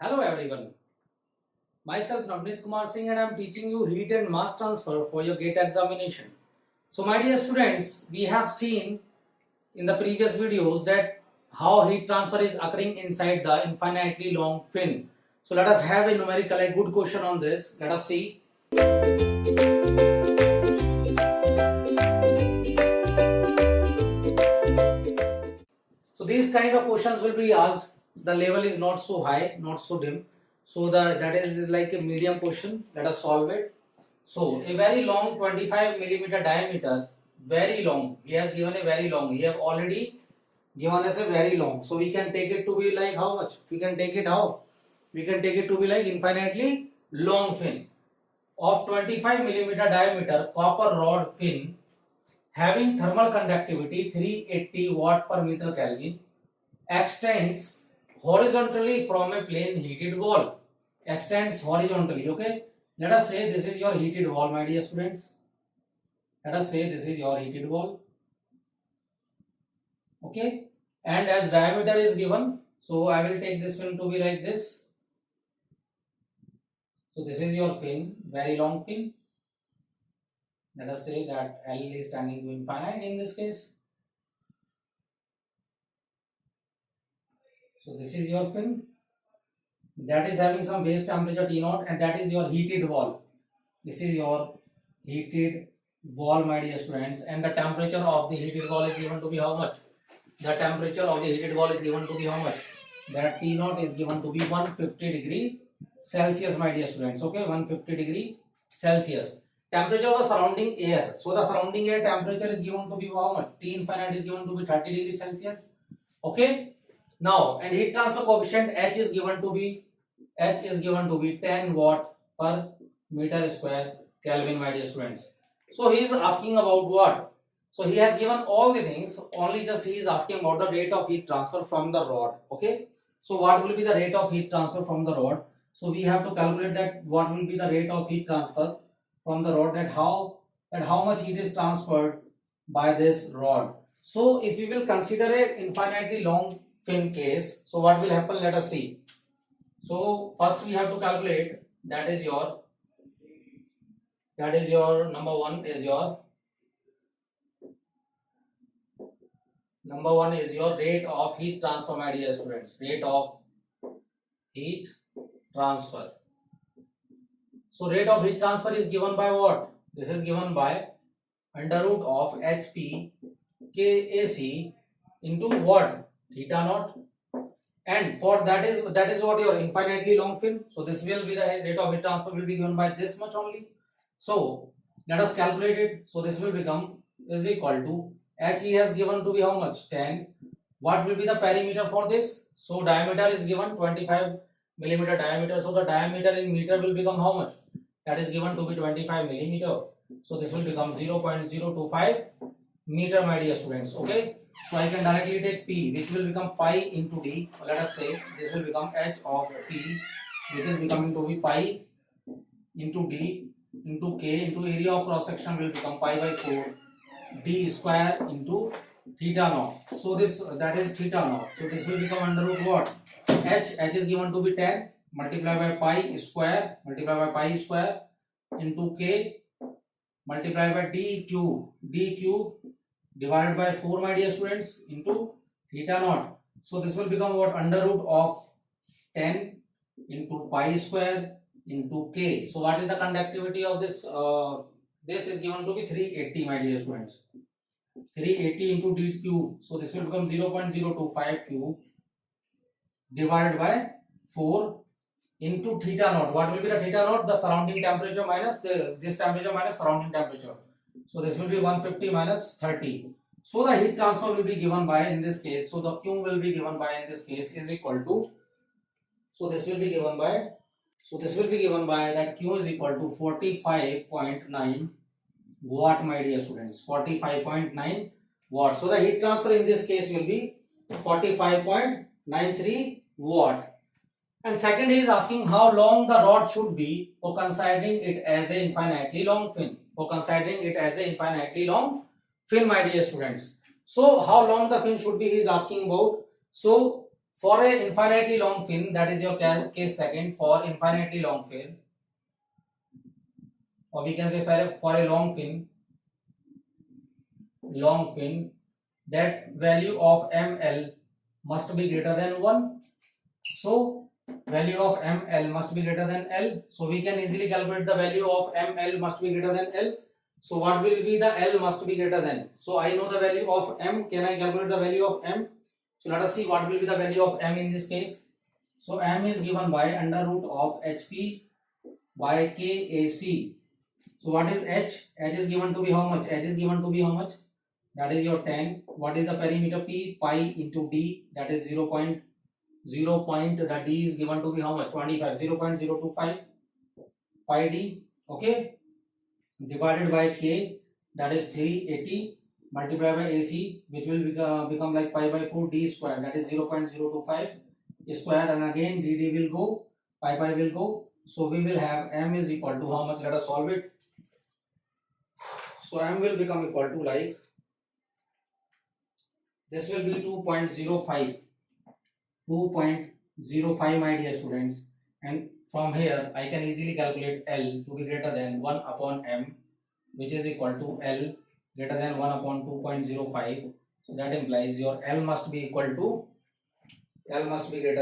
Hello everyone, myself Navneet Kumar Singh and I am teaching you heat and mass transfer for your GATE examination. So my dear students, we have seen in the previous videos that how heat transfer is occurring inside the infinitely long fin. So let us have a numerical, a good question on this. Let us see. So these kind of questions will be asked. The level is not so high, not so dim. So that is like a medium question. Let us solve it. So a very long 25 millimeter diameter, very long. He has given a very long. He have already given us a very long. So we can take it to be like how much? We can take it how? We can take it to be like infinitely long fin of 25 millimeter diameter copper rod fin having thermal conductivity 380 watt per meter Kelvin extends horizontally from a plane heated wall. Extends horizontally. Okay. Let us say this is your heated wall, my dear students. Let us say this is your heated wall. Okay. And as diameter is given, so I will take this fin to be like this. So this is your fin, very long fin. Let us say that L is tending to infinite in this case. So this is your fin that is having some base temperature T0 and that is your heated wall. This is your heated wall, my dear students, and the temperature of the heated wall is given to be how much? The temperature of the heated wall is given to be how much? That T0 is given to be 150 degree Celsius, my dear students. Okay, 150 degree Celsius. Temperature of the surrounding air. So the surrounding air temperature is given to be how much? T infinite is given to be 30 degrees Celsius. Okay. Now, and heat transfer coefficient H is given to be 10 watt per meter square Kelvin, my dear students. So he is asking about what? So he has given all the things, only just he is asking about the rate of heat transfer from the rod. Okay. So what will be the rate of heat transfer from the rod? So we have to calculate that what will be the rate of heat transfer from the rod, that how much heat is transferred by this rod. So if we will consider a infinitely long fin case, so what will happen? Let us see. So first we have to calculate, that is your number one is your rate of heat transfer, my dear students. Rate of heat transfer. So rate of heat transfer is given by what? This is given by under root of Hp KAC into what? Theta naught. And for that is what your infinitely long fin. So this will be the rate of heat transfer will be given by this much only. So let us calculate it. So this will become is equal to He has given to be how much? 10. What will be the perimeter for this? So diameter is given 25 millimeter diameter. So the diameter in meter will become how much? That is given to be 25 millimeter. So this will become 0.025 meter, my dear students. Okay. So I can directly take P, which will become pi into D. Let us say this will become H of P, which is becoming to be pi into D into K into area of cross section will become pi by 4 D square into theta naught. So that is theta naught. So this will become under root what? H is given to be 10 multiplied by pi square into K multiplied by D cube divided by 4, my dear students, into theta naught. So this will become what? Under root of 10 into pi square into K. So what is the conductivity of this? This is given to be 380, my dear students. 380 into D cube. So this will become 0.025 cube divided by 4 into theta naught. What will be the theta naught? The surrounding temperature minus this temperature minus surrounding temperature. So this will be 150 minus 30. So the heat transfer will be given by, in this case, so the Q will be given by in this case is equal to, so this will be given by that Q is equal to 45.9 watt, my dear students. 45.9 watt. So the heat transfer in this case will be 45.93 watt. And second, he is asking how long the rod should be for considering it as a infinitely long fin. My dear students. So how long the fin should be, he is asking about. So For a infinitely long fin, that is your case second, for infinitely long fin, or we can say for a long fin, that value of ml must be greater than 1. So value of ml must be greater than L. So we can easily calculate the value of ml must be greater than L. So what will be the L must be greater than? So I know the value of m. Can I calculate the value of m? So let us see what will be the value of m in this case. So m is given by under root of hp by kac. So what is h? H is given to be how much? H is given to be how much? That is your 10. What is the perimeter? P pi into d, that is 0. The d is given to be how much? 25. 0.025 pi d. Okay, divided by k, that is 380, multiplied by ac, which will become like pi by 4 d square, that is 0.025 square, and again dd will go, pi will go. So we will have m is equal to how much? Let us solve it. So m will become equal to, like, this will be 2.05, my dear students, and from here I can easily calculate L to be greater than 1 upon m, which is equal to L greater than 1 upon 2.05. So that implies your L must be greater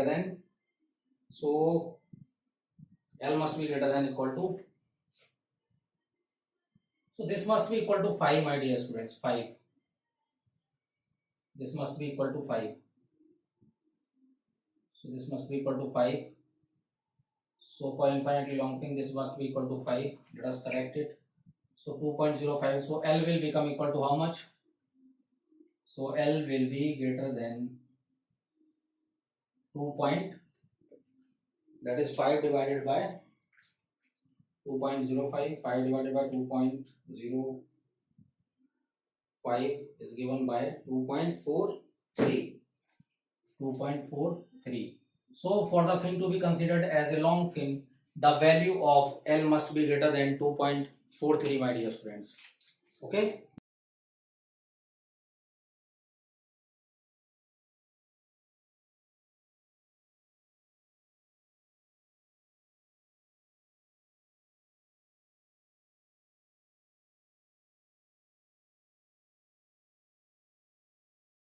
than, so L must be greater than equal to, so this must be equal to 5, my dear students, 5. This must be equal to 5. So this must be equal to 5. So for infinitely long thing, this must be equal to 5. Let us correct it. So 2.05. So L will become equal to how much? So L will be greater than 2. That is 5 divided by 2.05. 5 divided by 2.05 is given by 2.43. 2.43. So for the fin to be considered as a long fin, the value of L must be greater than 2.43, my dear students. Okay.